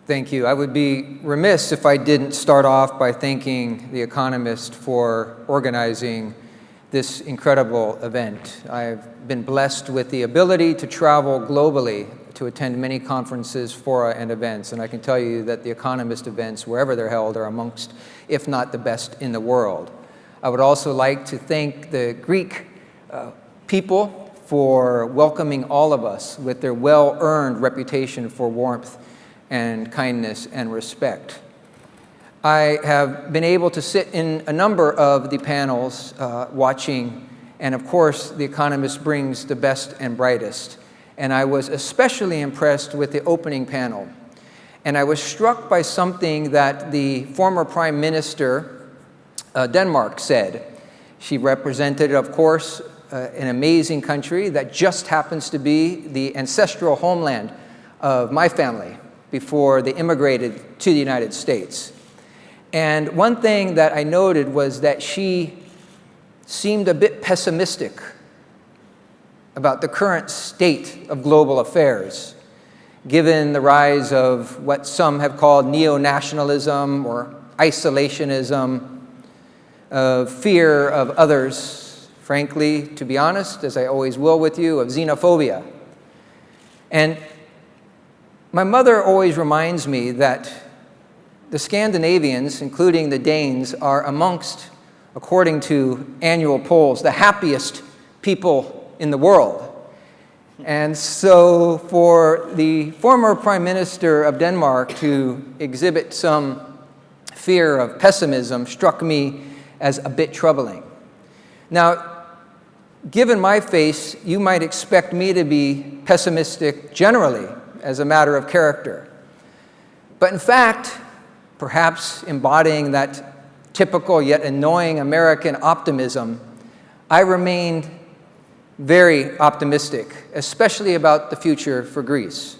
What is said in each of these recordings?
Thank you. I would be remiss if I didn't start off by thanking The Economist for organizing this incredible event. I've been blessed with the ability to travel globally to attend many conferences, fora, and events, and I can tell you that The Economist events, wherever they're held, are amongst, if not the best in the world. I would also like to thank the Greek people for welcoming all of us with their well-earned reputation for warmth and kindness and respect. I have been able to sit in a number of the panels watching, and of course, The Economist brings the best and brightest. And I was especially impressed with the opening panel. And I was struck by something that the former Prime Minister Denmark said. She represented, of course, an amazing country that just happens to be the ancestral homeland of my family before they immigrated to the United States. And one thing that I noted was that she seemed a bit pessimistic about the current state of global affairs, given the rise of what some have called neo-nationalism or isolationism, fear of others, frankly, to be honest, as I always will with you, of xenophobia. And my mother always reminds me that the Scandinavians, including the Danes, are amongst, according to annual polls, the happiest people in the world. And so for the former Prime Minister of Denmark to exhibit some fear of pessimism struck me as a bit troubling. Now, given my face, you might expect me to be pessimistic generally, as a matter of character. But in fact, perhaps embodying that typical yet annoying American optimism, I remained very optimistic, especially about the future for Greece.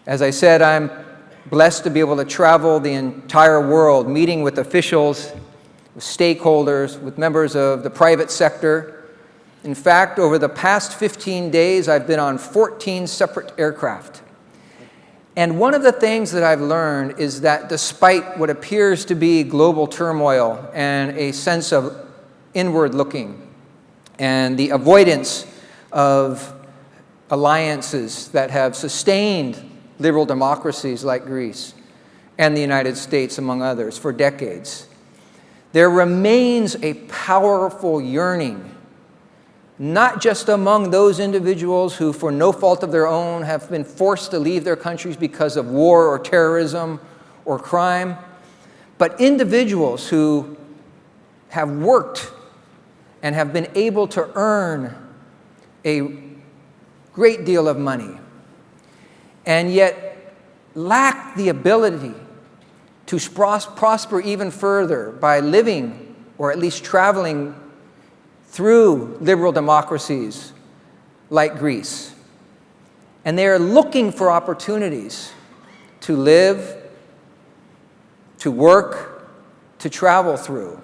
As I said, I'm blessed to be able to travel the entire world, meeting with officials, with stakeholders, with members of the private sector. In fact, over the past 15 days, I've been on 14 separate aircraft. And one of the things that I've learned is that despite what appears to be global turmoil and a sense of inward looking and the avoidance of alliances that have sustained liberal democracies like Greece and the United States, among others, for decades, there remains a powerful yearning, not just among those individuals who, for no fault of their own, have been forced to leave their countries because of war or terrorism or crime, but individuals who have worked and have been able to earn a great deal of money and yet lack the ability to prosper even further by living or at least traveling through liberal democracies like Greece. And they are looking for opportunities to live, to work, to travel through.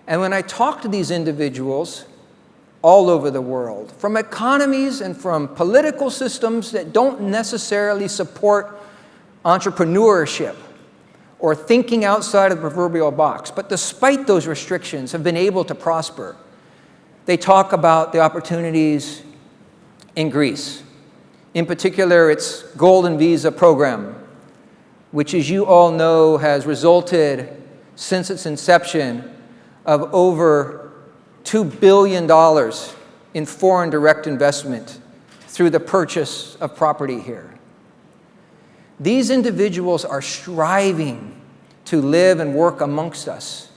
And when I talk to these individuals all over the world, from economies and from political systems that don't necessarily support entrepreneurship or thinking outside of the proverbial box, but despite those restrictions have been able to prosper, they talk about the opportunities in Greece. In particular, its Golden Visa program, which, as you all know, has resulted, since its inception, of over $2 billion in foreign direct investment through the purchase of property here. These individuals are striving to live and work amongst us.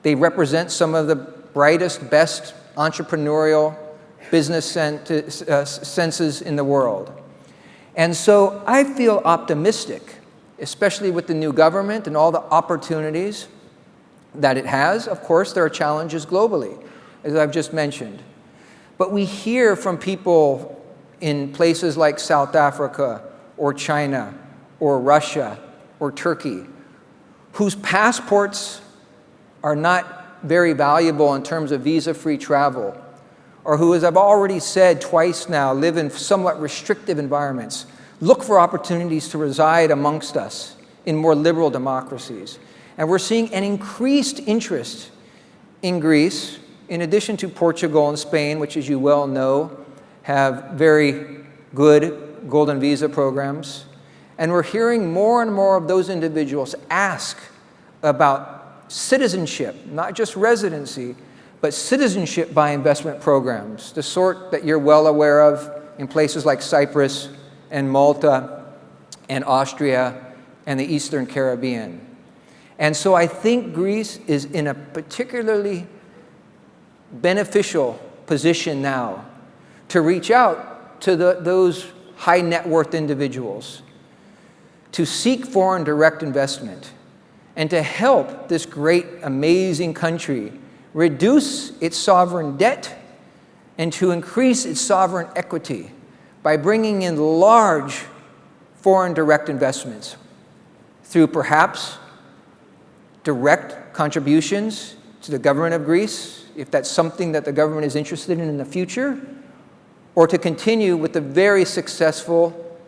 They represent some of the brightest, best entrepreneurial business senses in the world. And so I feel optimistic, especially with the new government and all the opportunities that it has. Of course, there are challenges globally, as I've just mentioned. But we hear from people in places like South Africa or China or Russia or Turkey whose passports are not very valuable in terms of visa-free travel, or who, as I've already said twice now, live in somewhat restrictive environments, look for opportunities to reside amongst us in more liberal democracies. And we're seeing an increased interest in Greece, in addition to Portugal and Spain, which, as you well know, have very good golden visa programs. And we're hearing more and more of those individuals ask about citizenship, not just residency, but citizenship by investment programs, the sort that you're well aware of in places like Cyprus and Malta and Austria and the Eastern Caribbean. And so I think Greece is in a particularly beneficial position now to reach out to those high net worth individuals, to seek foreign direct investment, and to help this great, amazing country reduce its sovereign debt and to increase its sovereign equity by bringing in large foreign direct investments through perhaps direct contributions to the government of Greece, if that's something that the government is interested in the future, or to continue with the very successful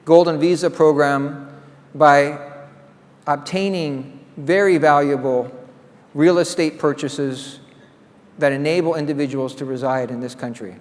golden visa program by obtaining very valuable real estate purchases that enable individuals to reside in this country.